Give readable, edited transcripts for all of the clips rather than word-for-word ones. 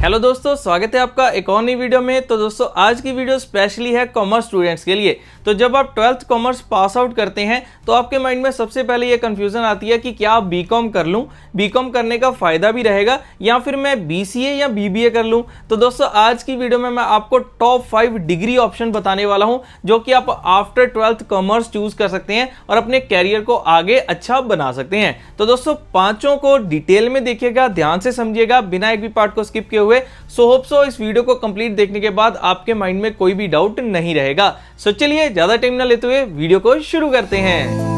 Hello दोस्तों, स्वागत है आपका एक और नई वीडियो में। तो दोस्तों आज की वीडियो स्पेशली है कॉमर्स स्टूडेंट्स के लिए। तो जब आप 12th कॉमर्स पास आउट करते हैं तो आपके माइंड में सबसे पहले ये कन्फ्यूजन आती है कि क्या आप बीकॉम कर लूं, बीकॉम करने का फायदा भी रहेगा, या फिर मैं बीसीए या बीबीए कर लूं। तो दोस्तों आज की वीडियो में मैं आपको टॉप 5 डिग्री ऑप्शन बताने वाला हूं जो कि आप आफ्टर 12th कॉमर्स चूज कर सकते हैं और अपने कैरियर को आगे अच्छा बना सकते हैं। तो दोस्तों पांचों को डिटेल में देखिएगा, ध्यान से समझिएगा, बिना एक भी पार्ट को स्किप किए हुए। सो होप सो इस वीडियो को कंप्लीट देखने के बाद आपके माइंड में कोई भी डाउट नहीं रहेगा। सो चलिए ज्यादा टाइम ना लेते हुए वीडियो को शुरू करते हैं।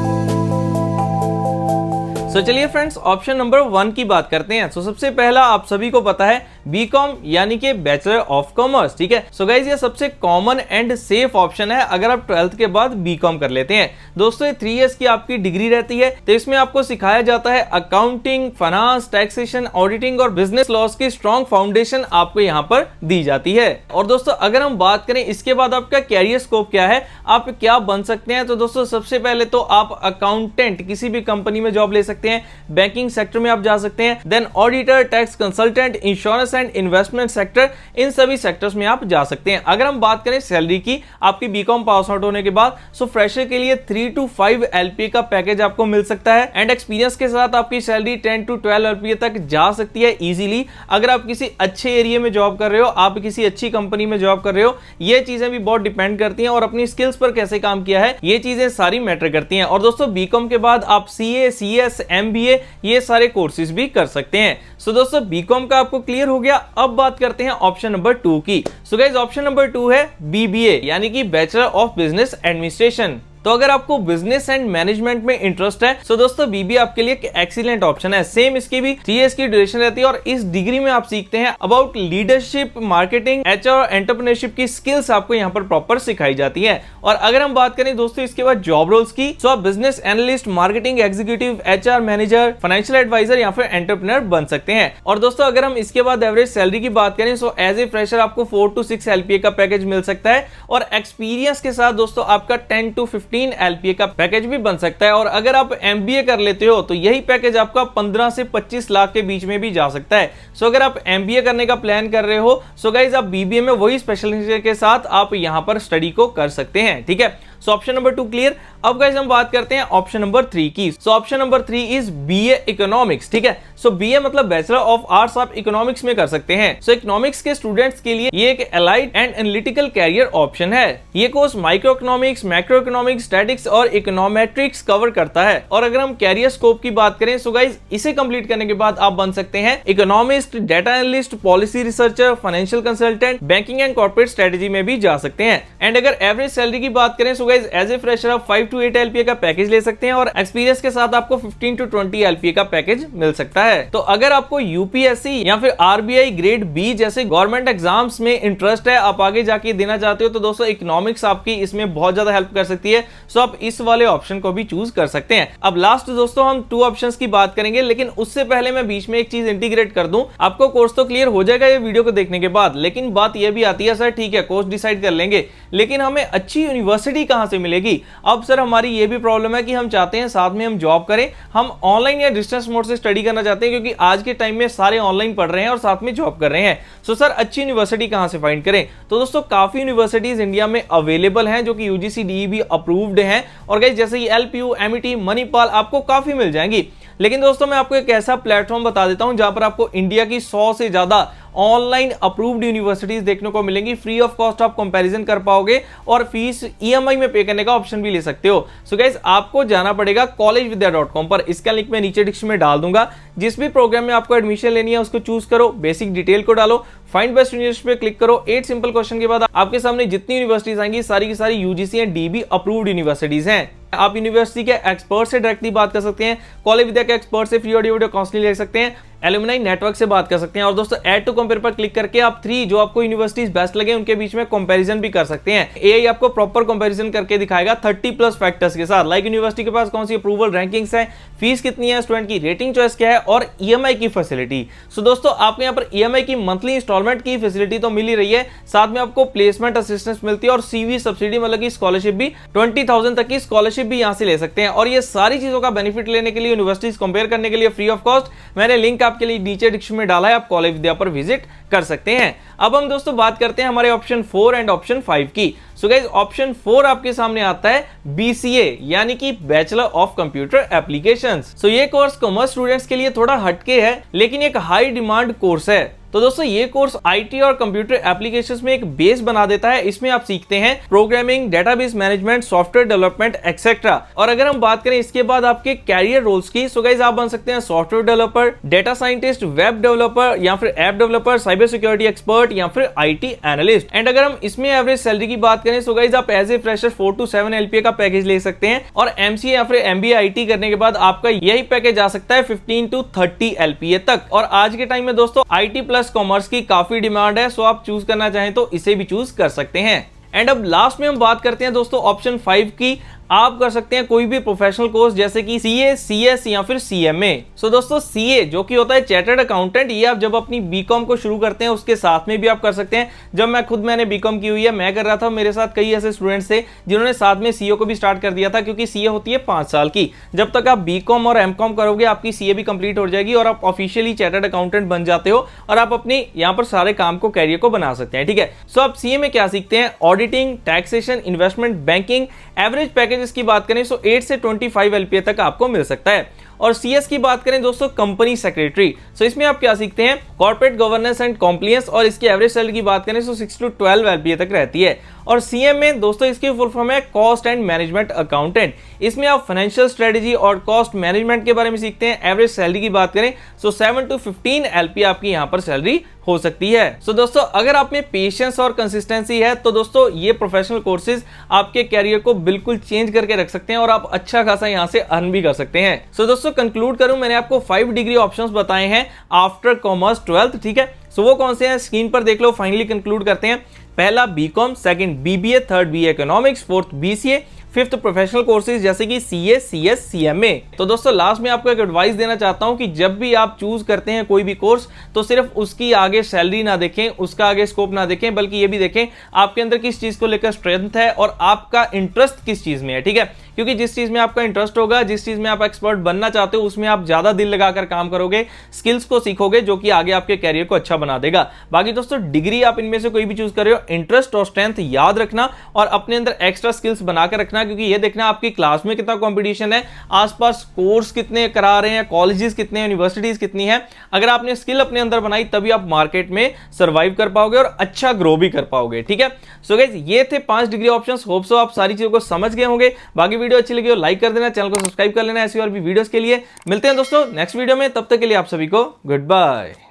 तो चलिए फ्रेंड्स ऑप्शन नंबर 1 की बात करते हैं। तो सबसे पहला आप सभी को पता है बीकॉम यानी कि बैचलर ऑफ कॉमर्स, ठीक है। सो गाइज ये सबसे कॉमन एंड सेफ ऑप्शन है अगर आप 12th के बाद बीकॉम कर लेते हैं। दोस्तों ये 3 इयर्स की आपकी डिग्री रहती है। तो इसमें आपको सिखाया जाता है अकाउंटिंग, फाइनेंस, टैक्सेशन, ऑडिटिंग और बिजनेस लॉस की स्ट्रॉन्ग फाउंडेशन आपको यहाँ पर दी जाती है। और दोस्तों अगर हम बात करें इसके बाद आपका कैरियर स्कोप क्या है, आप क्या बन सकते हैं, तो दोस्तों सबसे पहले तो आप अकाउंटेंट किसी भी कंपनी में जॉब ले सकते हैं, बैंकिंग सेक्टर में आप जा सकते हैं, then auditor, tax consultant, insurance and investment sector, इन सभी सेक्टर्स में आप जा सकते हैं। अगर हम बात करें सैलरी की आपकी बीकॉम पास आउट होने के बाद, सो फ्रेशर के लिए 3 to 5 LPA का पैकेज आपको मिल सकता है एंड एक्सपीरियंस के साथ आपकी सैलरी 10 to 12 LPA तक जा सकती है इजीली। अगर आप किसी अच्छे एरिया में जॉब कर रहे हो, आप किसी अच्छी कंपनी में जॉब कर रहे हो, ये चीजें भी बहुत डिपेंड करती हैं और अपनी स्किल्स पर कैसे काम किया है ये चीजें सारी मैटर करती हैं। और दोस्तों बीकॉम के बाद आप CA, CS, MBA ये सारे कोर्सेज भी कर सकते हैं। सो दोस्तों बीकॉम का आपको क्लियर हो गया। अब बात करते हैं ऑप्शन नंबर 2 की। सो गाइस ऑप्शन नंबर 2 है BBA यानी कि बैचलर ऑफ बिजनेस एडमिनिस्ट्रेशन। तो अगर आपको बिजनेस एंड मैनेजमेंट में इंटरेस्ट है तो दोस्तों बीबीए आपके लिए एक एक्सीलेंट ऑप्शन है। सेम इसकी भी 3 इयर्स की ड्यूरेशन रहती है और इस डिग्री में आप सीखते हैं about leadership, marketing, HR, entrepreneurship की स्किल्स आपको यहाँ पर प्रॉपर सिखाई जाती है। और अगर हम बात करें दोस्तों इसके बाद जॉब रोल्स की, तो आप business analyst, marketing executive, HR manager, financial advisor या फिर एंटरप्रेन्योर बन सकते हैं। और दोस्तों अगर हम इसके बाद एवरेज सैलरी की बात करें, सो एज ए फ्रेशर आपको 4 to 6 LPA का पैकेज मिल सकता है और एक्सपीरियंस के साथ दोस्तों आपका 10 to 15 LPA का पैकेज भी बन सकता है। और अगर आप MBA कर लेते हो तो यही पैकेज आपका 15 से 25 लाख के बीच में भी जा सकता है। सो अगर आप MBA करने का प्लान कर रहे हो, सो गाइज आप BBA में वही स्पेशलाइजेशन के साथ आप यहां पर स्टडी को कर सकते हैं, ठीक है। So option number 2 clear. अब गाइस हम बात करते हैं ऑप्शन नंबर 3 की। So option number 3 is BA economics, ठीक है। सो BA मतलब बैचलर ऑफ आर्ट्स आप इकोनॉमिक्स में कर सकते हैं। सो इकोनॉमिक्स के स्टूडेंट्स के लिए ये एक allied and analytical career option है। ये course micro economics, macro economics, statics और इकोनॉमेट्रिक्स कवर करता है। और अगर हम कैरियर स्कोप की बात करें, सो गाइस इसे कंप्लीट करने के बाद आप बन सकते हैं economist, data analyst, policy researcher, financial consultant, banking and corporate strategy में भी जा सकते हैं। एंड अगर एवरेज सैलरी की बात करें, so guys as a fresher आप 5 to 8 LPA का पैकेज ले सकते हैं और एक्सपीरियंस के साथ आपको 15 to 20 LPA का पैकेज मिल सकता है। तो अगर आपको UPSC या फिर RBI ग्रेड B जैसे गवर्नमेंट एग्जाम्स में इंटरेस्ट है, आप आगे जाके देना चाहते हो, तो दोस्तों इकोनॉमिक्स आपकी इसमें बहुत ज्यादा हेल्प कर सकती है। सो आप इस वाले ऑप्शन को भी चूज कर सकते हैं। अब लास्ट दोस्तों हम 2 ऑप्शंस की बात करेंगे, लेकिन उससे पहले मैं बीच में एक चीज इंटीग्रेट कर दूं। आपको कोर्स तो क्लियर हो जाएगा ये वीडियो को देखने के बाद, लेकिन बात यह भी आती है सर ठीक है कोर्स डिसाइड कर लेंगे, लेकिन हमें अच्छी यूनिवर्सिटी कहां से मिलेगी। अब सर हमारी ये भी प्रॉब्लम है कि हम चाहते हैं साथ में हम जॉब करें, हम ऑनलाइन या डिस्टेंस मोड से स्टडी करना चाहते हैं, क्योंकि आज के टाइम में सारे ऑनलाइन पढ़ रहे हैं और साथ में जॉब कर रहे हैं। सो सर अच्छी यूनिवर्सिटी कहां से फाइंड करें, तो दोस्तों काफी यूनिवर्सिटीज इंडिया में अवेलेबल हैं जो कि UGC DEB अप्रूव्ड हैं। और गाइस जैसे कि LPU, MET, मणिपाल आपको काफी मिल जाएंगी। लेकिन दोस्तों मैं आपको एक ऐसा प्लेटफॉर्म बता देता हूं जहां पर आपको इंडिया की 100 से ज्यादा ऑनलाइन अप्रूव्ड यूनिवर्सिटीज देखने को मिलेंगी। फ्री ऑफ कॉस्ट आप कंपैरिजन कर पाओगे और फीस EMI में पे करने का ऑप्शन भी ले सकते हो। सो गाइस आपको जाना पड़ेगा collegevidya.com पर, इसका लिंक मैं नीचे डिस्क्रिप्शन में डाल दूंगा। जिस भी प्रोग्राम में आपको एडमिशन लेनी है उसको चूज करो, बेसिक डिटेल को डालो, फाइंड बेस्ट यूनिवर्सिटी पे क्लिक करो। 8 सिंपल क्वेश्चन के बाद आपके सामने जितनी यूनिवर्सिटीज आएंगी सारी की सारी UGC and DEB approved universities हैं। आप यूनिवर्सिटी के एक्सपर्ट से डायरेक्टली बात कर सकते हैं, कॉलेज विद्या के एक्सपर्ट से फ्री ऑडियो वीडियो काउंसलिंग ले सकते हैं, एलुमनाई नेटवर्क से बात कर सकते हैं। और दोस्तों ऐड टू कंपेयर पर क्लिक करके आप 3 जो आपको यूनिवर्सिटीज बेस्ट लगे उनके बीच में कंपैरिजन भी कर सकते हैं। AI आपको प्रॉपर कंपैरिजन करके दिखाएगा 30+ फैक्टर्स के साथ, लाइक यूनिवर्सिटी के पास कौन सी अप्रूवल रैंकिंग्स है, फीस कितनी है, स्टूडेंट की रेटिंग चॉइस क्या है और EMI की फैसिलिटी। सो दोस्तों आपको यहाँ पर EMI की मंथली इंस्टॉलमेंट की फैसिलिटी तो मिल ही रही है, साथ में आपको प्लेसमेंट असिस्टेंस मिलती है और CV सब्सिडी मतलब की स्कॉलरशिप भी 20,000 तक की स्कॉलरशिप भी यहाँ से ले सकते हैं। और ये सारी चीजों का बेनिफिट लेने के लिए, यूनिवर्सिटीज कंपेयर करने के लिए फ्री ऑफ कॉस्ट मैंने लिंक आप आपके लिए नीचे डिस्क्रिप्शन में डाला है, आप कॉलेज विद्या पर विजिट कर सकते हैं। अब हम दोस्तों बात करते हैं हमारे ऑप्शन 4 एंड ऑप्शन 5 की। सो गाइस ऑप्शन 4 आपके सामने आता है BCA यानी कि बैचलर ऑफ कंप्यूटर एप्लीकेशंस। सो ये कोर्स कॉमर्स स्टूडेंट्स के लिए थोड़ा हटके है, लेकिन एक हाई डिमांड कोर्स है। तो दोस्तों ये कोर्स IT और कंप्यूटर एप्लीकेशंस में एक बेस बना देता है। इसमें आप सीखते हैं programming, database management, software development etcetera. और अगर हम बात करें इसके बाद आपके कैरियर रोल्स की, सो गाइस आप बन सकते हैं software developer, data scientist, web developer या फिर app developer, cyber security expert या फिर IT एनालिस्ट। एंड अगर हम इसमें एवरेज सैलरी की बात करें, सो गाइस आप as a fresher 4 to 7 LPA का पैकेज ले सकते हैं और MCA या फिर MBA IT करने के बाद आपका यही पैकेज आ सकता है 15 to 30 LPA तक। और आज के टाइम में दोस्तों IT प्लस कॉमर्स की काफी डिमांड है, सो आप चूज करना चाहें तो इसे भी चूज कर सकते हैं। एंड अब लास्ट में हम बात करते हैं दोस्तों ऑप्शन 5 की। आप कर सकते हैं कोई भी प्रोफेशनल कोर्स जैसे कि CA, CS या फिर CMA। सो दोस्तों CA जो कि होता है चार्टर्ड अकाउंटेंट, ये आप जब अपनी BCom को शुरू करते हैं उसके साथ में भी आप कर सकते हैं। जब मैंने BCom की हुई है, मैं कर रहा था, मेरे साथ कई ऐसे स्टूडेंट्स थे जिन्होंने साथ में CA को भी स्टार्ट कर दिया था, क्योंकि CA होती है 5 साल की। जब तक आप BCom और MCom करोगे आपकी CA भी कंप्लीट हो जाएगी और आप ऑफिशियली चार्टर्ड अकाउंटेंट बन जाते हो और आप अपनी यहाँ पर सारे काम को, कैरियर को बना सकते हैं। ठीक है, सो आप CA में क्या सीखते हैं? Auditing, taxation, investment banking. Average packages की बात करें तो 8 से 25 LPA तक आपको मिल सकता है। और CS की बात करें दोस्तों कंपनी सेक्रेटरी, सो इसमें आप क्या सीखते हैं? Corporate governance and compliance. और इसकी एवरेज सैलरी की बात करें तो 6 to 12 LPA तक रहती है। और CM में दोस्तों इसकी फुल फॉर्म है कॉस्ट एंड मैनेजमेंट अकाउंटेंट। इसमें आप फाइनेंशियल स्ट्रेटेजी और कॉस्ट मैनेजमेंट के बारे में सीखते हैं। एवरेज सैलरी की बात करें तो 7 to 15 LPA आपकी यहाँ पर सैलरी हो सकती है। सो दोस्तों अगर आप में पेशेंस और कंसिस्टेंसी है तो दोस्तों ये प्रोफेशनल कोर्सेज आपके कैरियर को बिल्कुल चेंज करके रख सकते हैं और आप अच्छा खासा यहाँ से अर्न भी कर सकते हैं। सो दोस्तों कंक्लूड करूं, मैंने आपको 5 डिग्री ऑप्शंस बताए हैं आफ्टर कॉमर्स 12th। ठीक है, सो वो कौन से हैं स्क्रीन पर देख लो। फाइनली कंक्लूड करते हैं। पहला BCom, second BBA, third BA economics, fourth BCA, fifth professional courses जैसे कि CA, CS, CMA। तो दोस्तों लास्ट में आपको एक एडवाइस देना चाहता हूं कि जब भी आप चूज करते हैं कोई भी कोर्स तो सिर्फ उसकी आगे सैलरी ना देखें, उसका आगे स्कोप ना देखें, बल्कि ये भी देखें आपके अंदर किस चीज को लेकर स्ट्रेंथ है और आपका इंटरेस्ट किस चीज में है। ठीक है, क्योंकि जिस चीज में आपका इंटरेस्ट होगा, जिस चीज में आप एक्सपर्ट बनना चाहते हो, उसमें आप ज्यादा दिल लगाकर काम करोगे, स्किल्स को सीखोगे, जो कि आगे आपके कैरियर को अच्छा बना देगा। बाकी दोस्तों डिग्री आप इनमें से कोई भी चूज कर रहे हो, इंटरेस्ट और स्ट्रेंथ याद रखना और अपने अंदर एक्स्ट्रा स्किल्स बनाकर रखना, क्योंकि ये देखना आपकी क्लास में कितना कंपटीशन है, आसपास कोर्स कितने करा रहे हैं, कॉलेजेस कितने, यूनिवर्सिटीज कितनी है। अगर आपने स्किल अपने अंदर बनाई तभी आप मार्केट में सर्वाइव कर पाओगे और अच्छा ग्रो भी कर पाओगे। ठीक है, सो गाइस ये थे 5 डिग्री ऑप्शंस। होप सो आप सारी चीजों को समझ गए होंगे। बाकी वीडियो अच्छी लगी हो लाइक कर देना, चैनल को सब्सक्राइब कर लेना ऐसी और भी वीडियोस के लिए। मिलते हैं दोस्तों नेक्स्ट वीडियो में, तब तक के लिए आप सभी को गुड बाय।